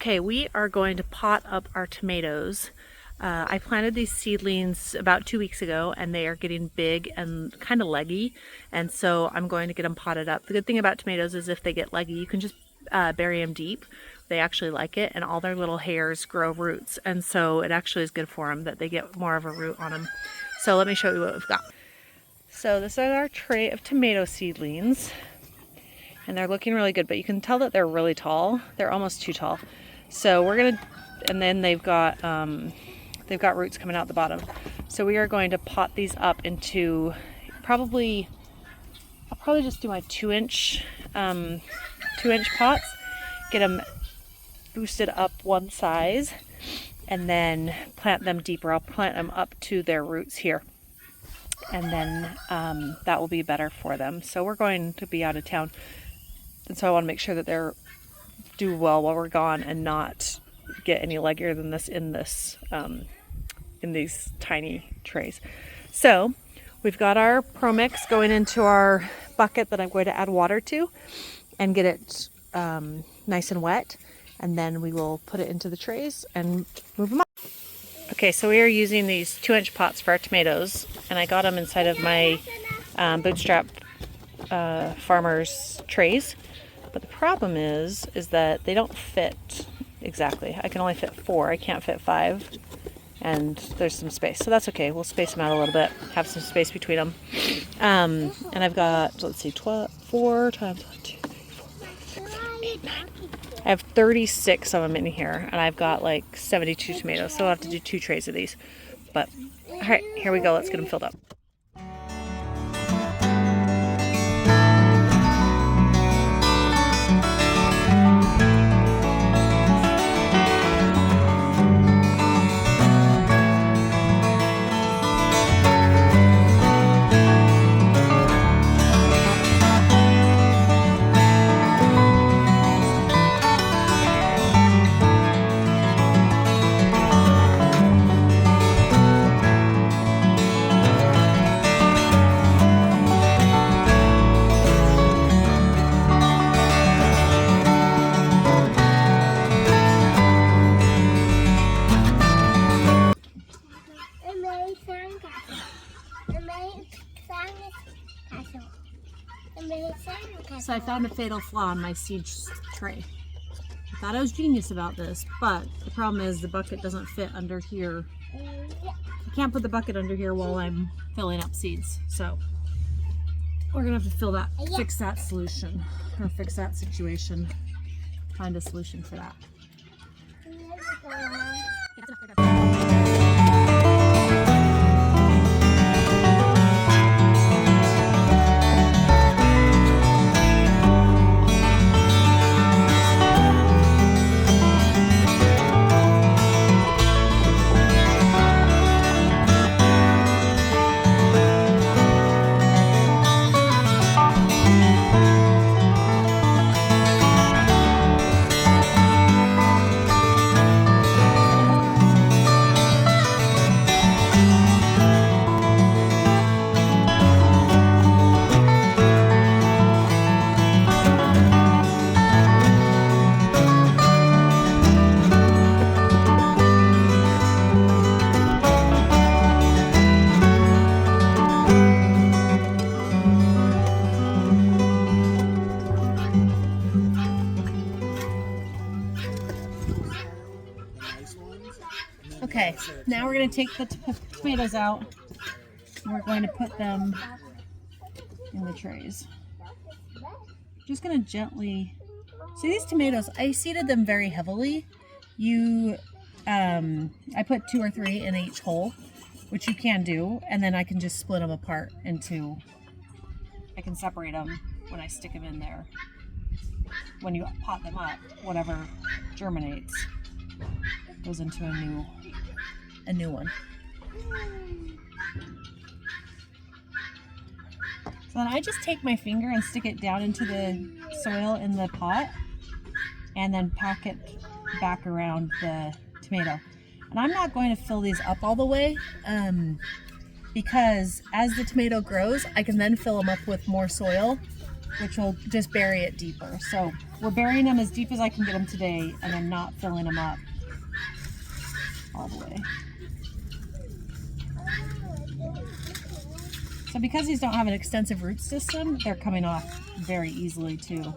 Okay, we are going to pot up our tomatoes. I planted these seedlings about 2 weeks ago and they are getting big and kind of leggy, and so I'm going to get them potted up. The good thing about tomatoes is if they get leggy, you can just bury them deep. They actually like it, and all their little hairs grow roots, and so it actually is good for them that they get more of a root on them. So let me show you what we've got. So this is our tray of tomato seedlings, and they're looking really good, but you can tell that they're really tall. They're almost too tall. So we're gonna, and then they've got roots coming out the bottom. So we are going to pot these up into I'll probably just do my 2-inch pots, get them boosted up one size, and then plant them deeper. I'll plant them up to their roots here, and then that will be better for them. So we're going to be out of town, and so I want to make sure that they're do well while we're gone and not get any leggier than this in these tiny trays. So we've got our Pro Mix going into our bucket that I'm going to add water to and get it nice and wet, and then we will put it into the trays and move them up. Okay, so we are using these 2-inch pots for our tomatoes, and I got them inside of my Bootstrap farmer's trays. But the problem is that they don't fit exactly. I can only fit 4. I can't fit 5. And there's some space. So that's okay. We'll space them out a little bit. Have some space between them. And I've got, let's see, 4 times 1, 2, 3, 4, 5, 6, 7, 8, 9. I have 36 of them in here. And I've got like 72 tomatoes. So I'll have to do 2 trays of these. But, all right, here we go. Let's get them filled up. So I found a fatal flaw in my seed tray. I thought I was genius about this, but the problem is the bucket doesn't fit under here. I can't put the bucket under here while I'm filling up seeds. So we're gonna have to fix that solution, or fix that situation. Find a solution for that. Okay, now we're going to take the tomatoes out, and we're going to put them in the trays. Just going to gently, see these tomatoes, I seeded them very heavily. I put 2 or 3 in each hole, which you can do, and then I can just split them apart into, I can separate them when I stick them in there. When you pot them up, whatever germinates goes into a new one. So then I just take my finger and stick it down into the soil in the pot, and then pack it back around the tomato. And I'm not going to fill these up all the way because as the tomato grows, I can then fill them up with more soil which will just bury it deeper. So we're burying them as deep as I can get them today and then not filling them up all the way. So because these don't have an extensive root system, they're coming off very easily too.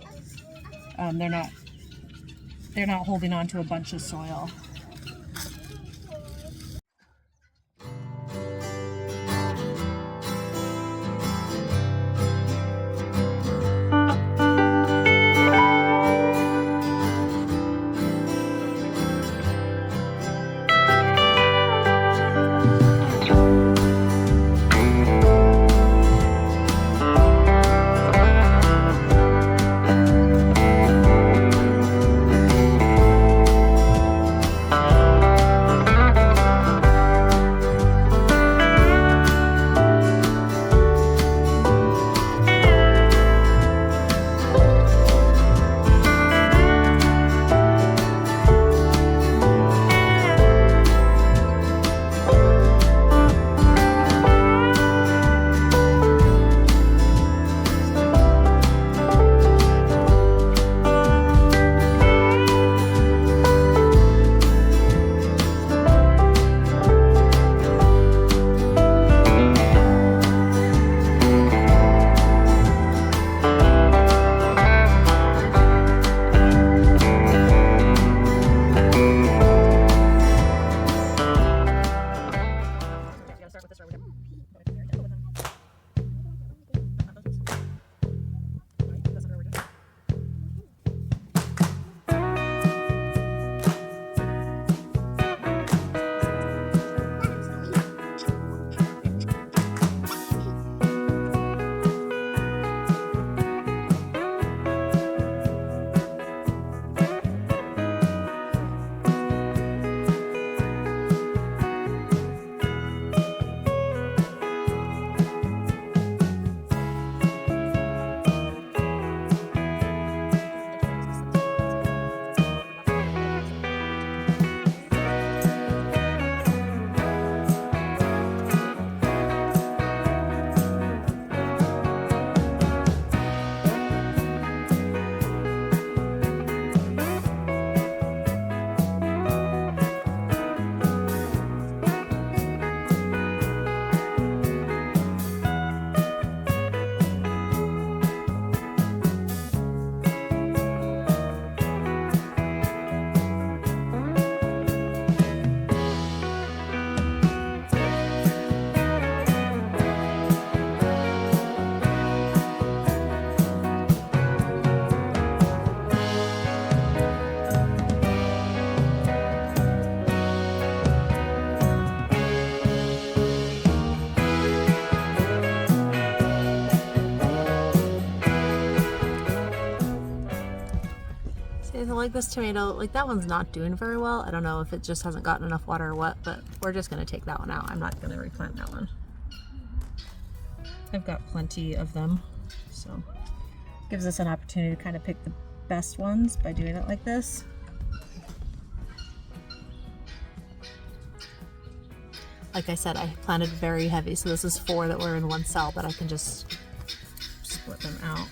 They're not holding on to a bunch of soil. Like this tomato, like that one's not doing very well. I don't know if it just hasn't gotten enough water or what, but we're just going to take that one out. I'm not going to replant that one. I've got plenty of them, so gives us an opportunity to kind of pick the best ones by doing it like this. Like I said, I planted very heavy, so this is 4 that were in one cell, but I can just split them out.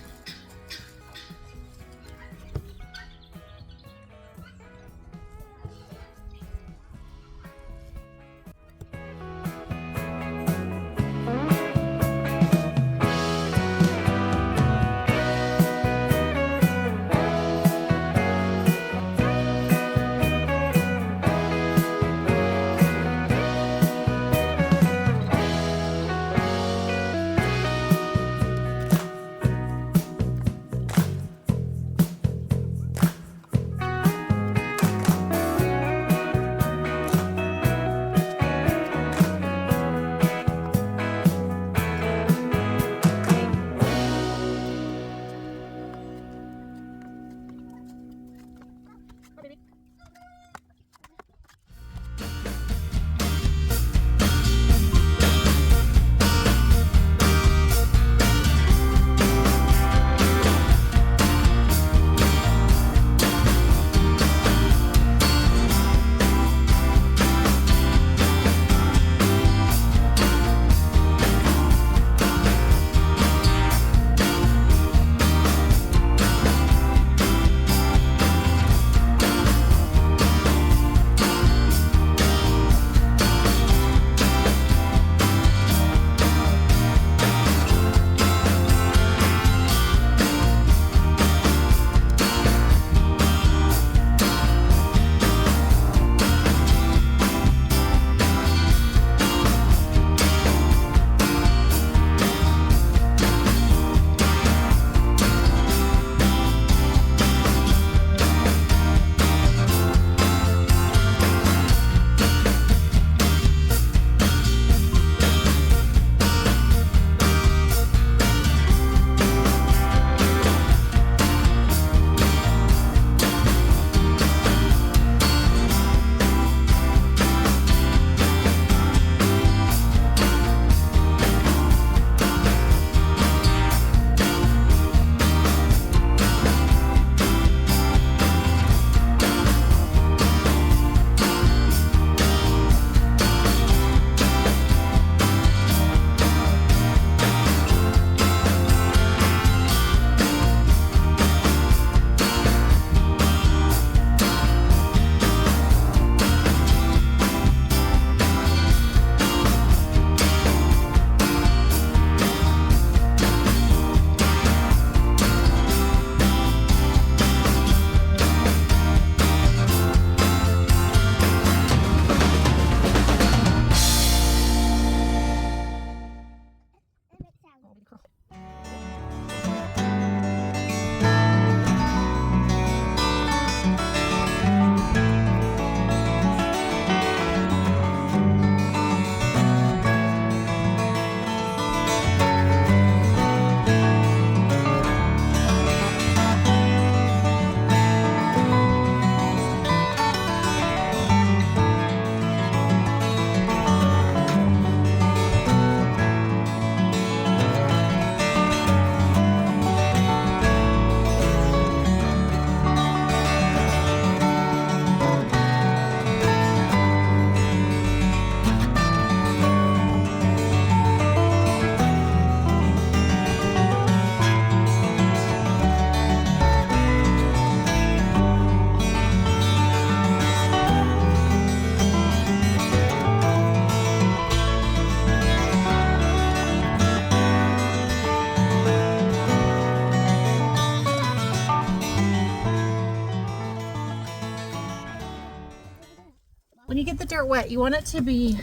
dirt wet. You want it to be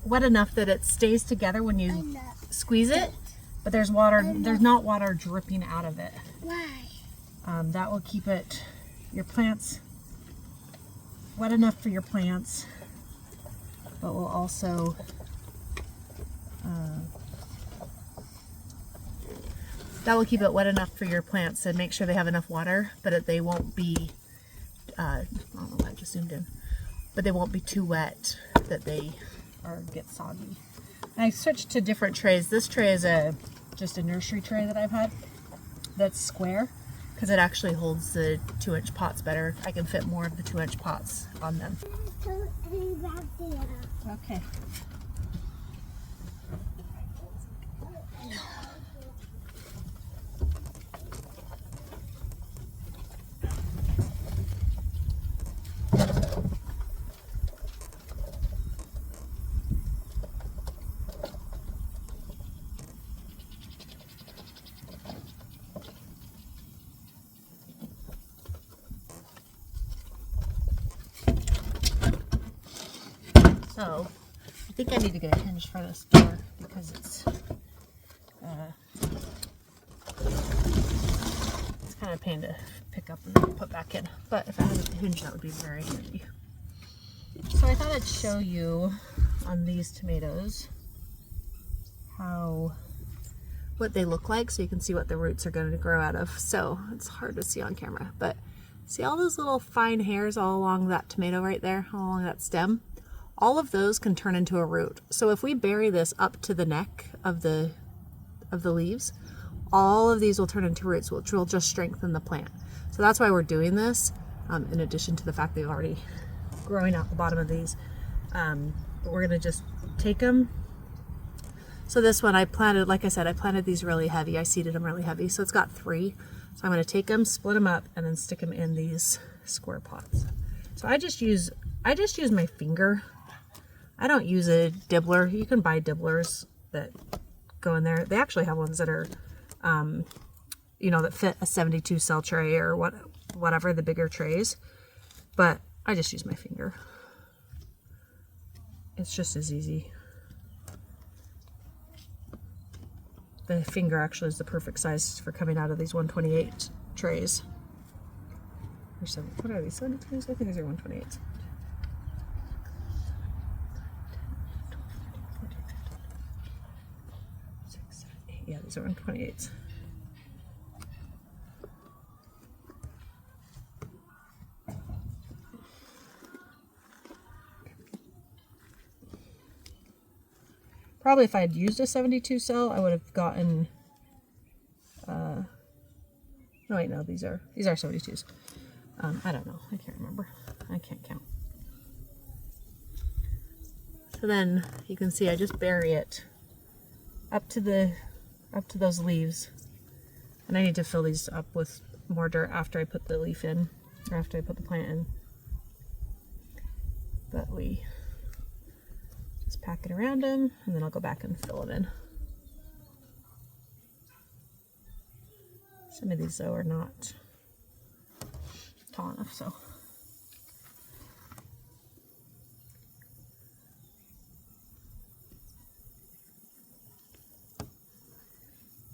wet enough that it stays together when you squeeze it, but there's not water dripping out of it. Why? That will keep your plants wet enough for your plants, but will also that will keep it wet enough for your plants and make sure they have enough water, but they won't be, I don't know why I just zoomed in, but they won't be too wet that they get soggy. And I switched to different trays. This tray is just a nursery tray that I've had that's square because it actually holds the 2-inch pots better. I can fit more of the 2-inch pots on them. Okay. So, I think I need to get a hinge for this door because it's kind of a pain to pick up and put back in. But if I had a hinge, that would be very handy. So I thought I'd show you on these tomatoes what they look like, so you can see what the roots are going to grow out of. So it's hard to see on camera, but see all those little fine hairs all along that tomato right there, all along that stem? All of those can turn into a root. So if we bury this up to the neck of the leaves, all of these will turn into roots, which will just strengthen the plant. So that's why we're doing this, in addition to the fact that they're already growing out the bottom of these. But we're gonna just take them. So this one I planted, like I said, I planted these really heavy. I seeded them really heavy. So it's got 3. So I'm gonna take them, split them up, and then stick them in these square pots. So I just use my finger. I don't use a dibbler. You can buy dibblers that go in there. They actually have ones that are, that fit a 72 cell tray or whatever, the bigger trays. But I just use my finger. It's just as easy. The finger actually is the perfect size for coming out of these 128 trays. What are these? 72s? I think these are 128s. Yeah, these are 128s. Probably if I had used a 72 cell, I would have gotten, no wait, no, these are 72s. I don't know, I can't remember. I can't count. So then you can see I just bury it up to those leaves, and I need to fill these up with more dirt after I put the leaf in, or after I put the plant in. But we just pack it around them, and then I'll go back and fill them in. Some of these though are not tall enough, so.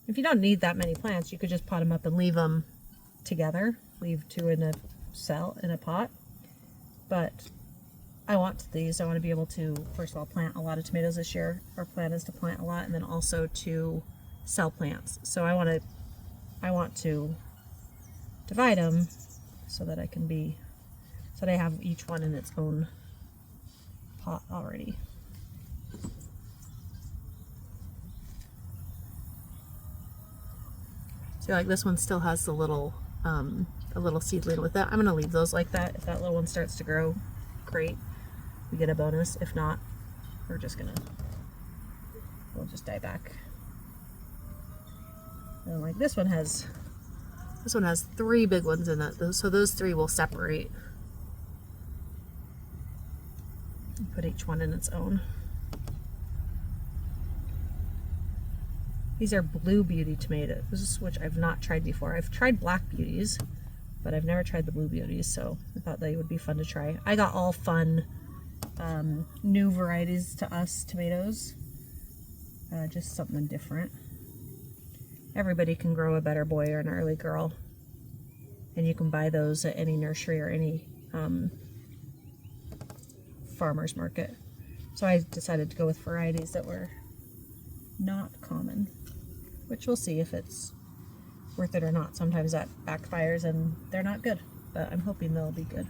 If you don't need that many plants, you could just pot them up and leave them together. Leave 2 in a cell, in a pot. But I want these. I want to be able to, first of all, plant a lot of tomatoes this year. Our plan is to plant a lot, and then also to sell plants. So I want to divide them so that I have each one in its own pot already. So like this one still has a little seedling with it. I'm gonna leave those like that. If that little one starts to grow, great, we get a bonus. If not, we'll just die back. And like this one has 3 big ones in it, so those 3 will separate. Put each one in its own. These are Blue Beauty tomatoes, which I've not tried before. I've tried Black Beauties, but I've never tried the Blue Beauties, so I thought they would be fun to try. I got all fun new varieties to us tomatoes. Just something different. Everybody can grow a better boy or an early girl. And you can buy those at any nursery or any farmer's market. So I decided to go with varieties that were not common, which we'll see if it's worth it or not. Sometimes that backfires and they're not good, but I'm hoping they'll be good.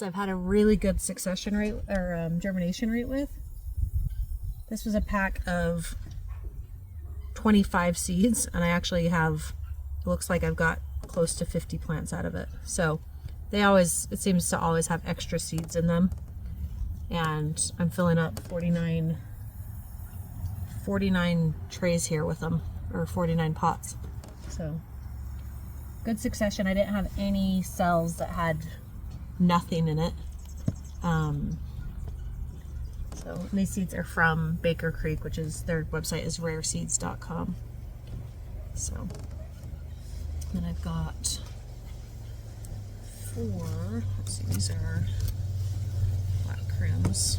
I've had a really good succession rate or germination rate with. This was a pack of 25 seeds, and I actually have, it looks like I've got close to 50 plants out of it. So they always, it seems to always have extra seeds in them. And I'm filling up 49 trays here with them, or 49 pots. So good succession. I didn't have any cells that had nothing in it. So these seeds are from Baker Creek, which is, their website is rareseeds.com. So then I've got 4, let's see, these are black crims.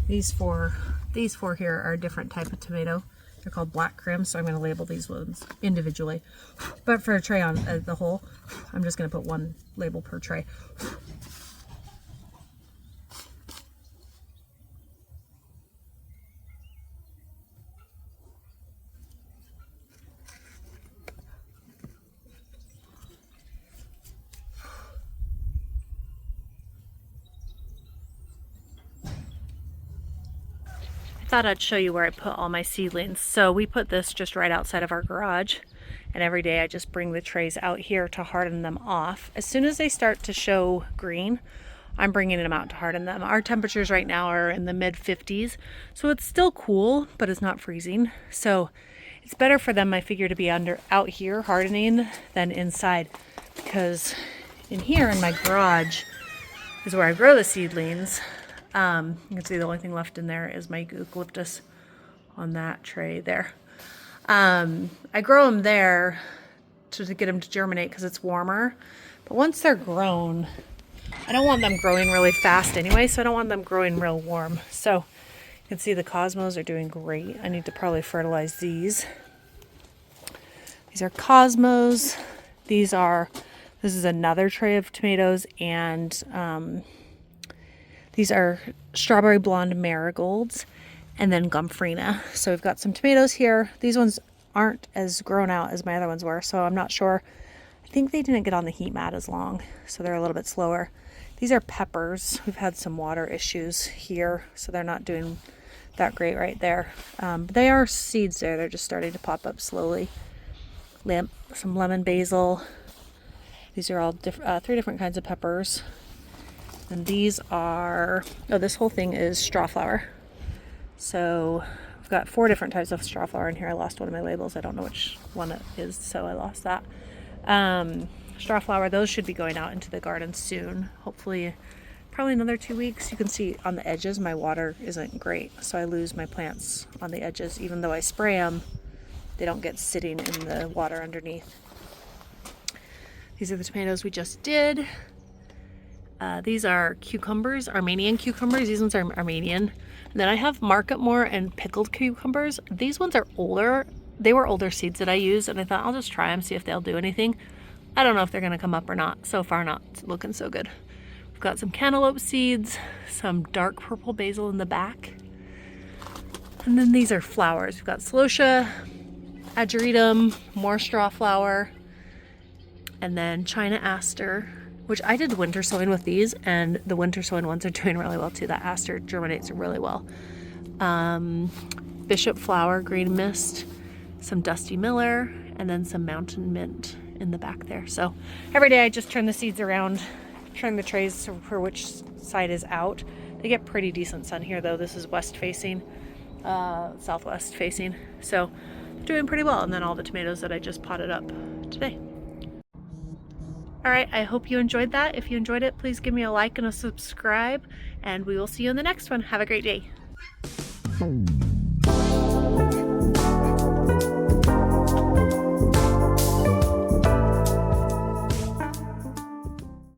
These four here are a different type of tomato. They're called black crim, so I'm going to label these ones individually. But for a tray on the whole, I'm just going to put one label per tray. Thought I'd show you where I put all my seedlings. So we put this just right outside of our garage, and every day I just bring the trays out here to harden them off. As soon as they start to show green, I'm bringing them out to harden them. Our temperatures right now are in the mid 50s, so it's still cool, but it's not freezing. So it's better for them, I figure, to be out here hardening than inside, because in here in my garage is where I grow the seedlings. You can see the only thing left in there is my eucalyptus on that tray there. I grow them there to get them to germinate because it's warmer. But once they're grown, I don't want them growing really fast anyway, so I don't want them growing real warm. So you can see the cosmos are doing great. I need to probably fertilize these. These are cosmos. This is another tray of tomatoes, and these are strawberry blonde marigolds, and then gomphrena. So we've got some tomatoes here. These ones aren't as grown out as my other ones were, so I'm not sure. I think they didn't get on the heat mat as long, so they're a little bit slower. These are peppers. We've had some water issues here, so they're not doing that great right there. But they are seeds there. They're just starting to pop up slowly. Some lemon basil. These are all 3 different kinds of peppers. And these are, this whole thing is straw flower. So I've got 4 different types of straw flower in here. I lost one of my labels. I don't know which one it is, so I lost that. Straw flower, those should be going out into the garden soon. Hopefully, probably another 2 weeks. You can see on the edges, my water isn't great. So I lose my plants on the edges. Even though I spray them, they don't get sitting in the water underneath. These are the tomatoes we just did. These are cucumbers, Armenian cucumbers. These ones are Armenian. And then I have Marketmore and pickled cucumbers. These ones are older. They were older seeds that I used, and I thought I'll just try them, see if they'll do anything. I don't know if they're gonna come up or not. So far not. It's looking so good. We've got some cantaloupe seeds, some dark purple basil in the back. And then these are flowers. We've got celosia, ageratum, more straw flower, and then China aster, which I did winter sowing with these, and the winter sowing ones are doing really well too. That aster germinates really well. Bishop flower, green mist, some dusty miller, and then some mountain mint in the back there. So every day I just turn the seeds around, turn the trays for which side is out. They get pretty decent sun here though. This is west facing, southwest facing. So doing pretty well. And then all the tomatoes that I just potted up today. All right, I hope you enjoyed that. If you enjoyed it, please give me a like and a subscribe, and we will see you in the next one. Have a great day.